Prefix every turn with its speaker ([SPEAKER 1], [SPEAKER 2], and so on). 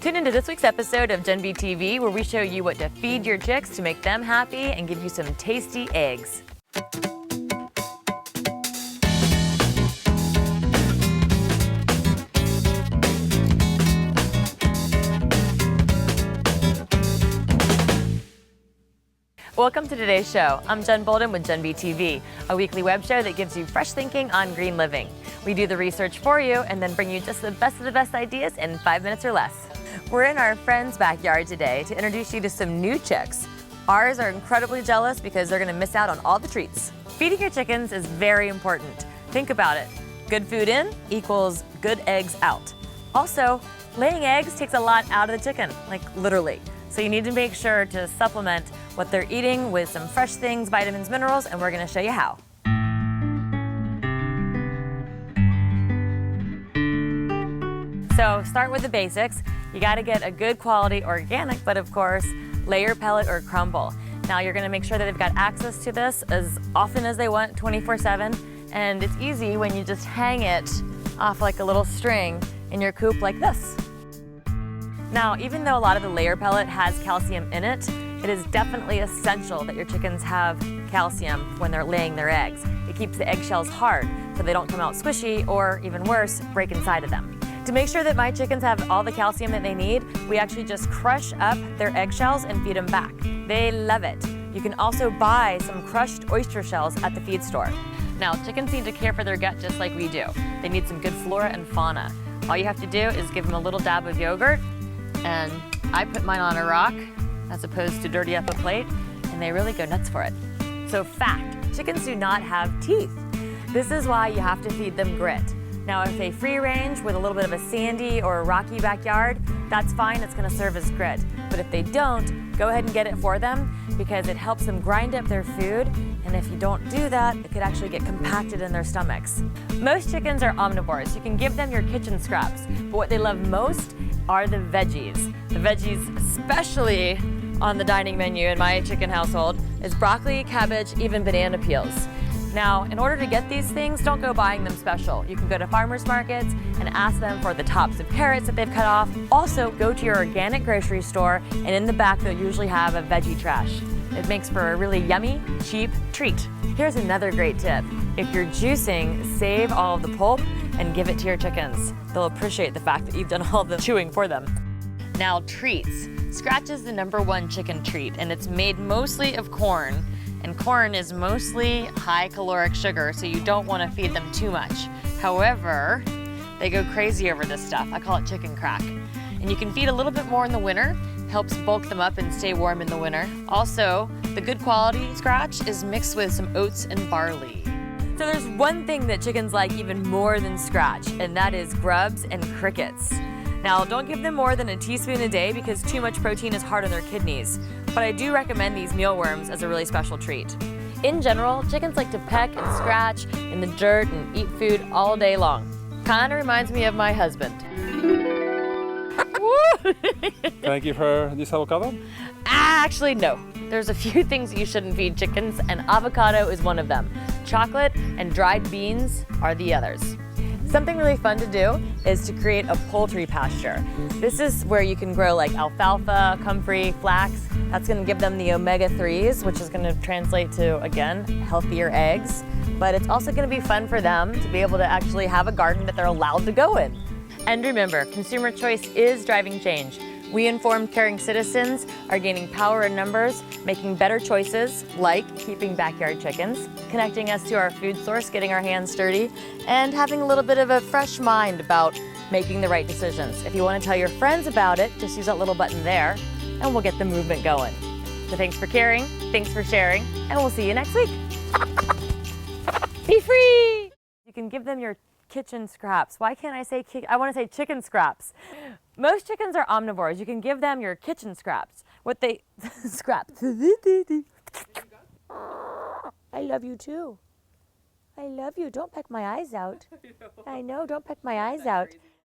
[SPEAKER 1] Tune into this week's episode of JenB TV, where we show you what to feed your chicks to make them happy and give you some tasty eggs. Welcome to today's show. I'm Jen Bolden with JenB TV, a weekly web show that gives you fresh thinking on green living. We do the research for you and then bring you just the best of the best ideas in 5 minutes or less. We're in our friend's backyard today to introduce you to some new chicks. Ours are incredibly jealous because they're going to miss out on all the treats. Feeding your chickens is very important. Think about it. Good food in equals good eggs out. Also, laying eggs takes a lot out of the chicken, like literally. So you need to make sure to supplement what they're eating with some fresh things, vitamins, minerals, and we're going to show you how. So start with the basics. You got to get a good quality organic, but of course, layer pellet or crumble. Now you're going to make sure that they've got access to this as often as they want, 24/7. And it's easy when you just hang it off like a little string in your coop like this. Now, even though a lot of the layer pellet has calcium in it, it is definitely essential that your chickens have calcium when they're laying their eggs. It keeps the eggshells hard so they don't come out squishy or, even worse, break inside of them. To make sure that my chickens have all the calcium that they need, we actually just crush up their eggshells and feed them back. They love it. You can also buy some crushed oyster shells at the feed store. Now, chickens need to care for their gut just like we do. They need some good flora and fauna. All you have to do is give them a little dab of yogurt, and I put mine on a rock as opposed to dirty up a plate, and they really go nuts for it. So fact, chickens do not have teeth. This is why you have to feed them grit. Now if they free range with a little bit of a sandy or a rocky backyard, that's fine, it's gonna serve as grit. But if they don't, go ahead and get it for them because it helps them grind up their food, and if you don't do that, it could actually get compacted in their stomachs. Most chickens are omnivores. You can give them your kitchen scraps, but what they love most are the veggies. The veggies, especially on the dining menu in my chicken household, is broccoli, cabbage, even banana peels. Now, in order to get these things, don't go buying them special. You can go to farmers markets and ask them for the tops of carrots that they've cut off. Also, go to your organic grocery store, and in the back they'll usually have a veggie trash. It makes for a really yummy, cheap treat. Here's another great tip. If you're juicing, save all of the pulp and give it to your chickens. They'll appreciate the fact that you've done all the chewing for them. Now, treats. Scratch is the #1 chicken treat, and it's made mostly of corn. And corn is mostly high caloric sugar, so you don't want to feed them too much. However, they go crazy over this stuff. I call it chicken crack. And you can feed a little bit more in the winter. Helps bulk them up and stay warm in the winter. Also, the good quality scratch is mixed with some oats and barley. So there's one thing that chickens like even more than scratch, and that is grubs and crickets. Now, don't give them more than a teaspoon a day because too much protein is hard on their kidneys. But I do recommend these mealworms as a really special treat. In general, chickens like to peck and scratch in the dirt and eat food all day long. Kind of reminds me of my husband.
[SPEAKER 2] Can I give her this avocado?
[SPEAKER 1] Actually, no. There's a few things you shouldn't feed chickens, and avocado is one of them. Chocolate and dried beans are the others. Something really fun to do is to create a poultry pasture. This is where you can grow like alfalfa, comfrey, flax. That's gonna give them the omega-3s, which is gonna translate to, again, healthier eggs. But it's also gonna be fun for them to be able to actually have a garden that they're allowed to go in. And remember, consumer choice is driving change. We informed, caring citizens are gaining power in numbers, making better choices like keeping backyard chickens, connecting us to our food source, getting our hands dirty, and having a little bit of a fresh mind about making the right decisions. If you want to tell your friends about it, just use that little button there, and we'll get the movement going. So thanks for caring, thanks for sharing, and we'll see you next week. Be free! You can give them your kitchen scraps. Why can't I say I want to say chicken scraps. Most chickens are omnivores. You can give them your kitchen scraps. What they scraps. I love you too. I love you. Don't peck my eyes out. I know, don't peck my eyes out.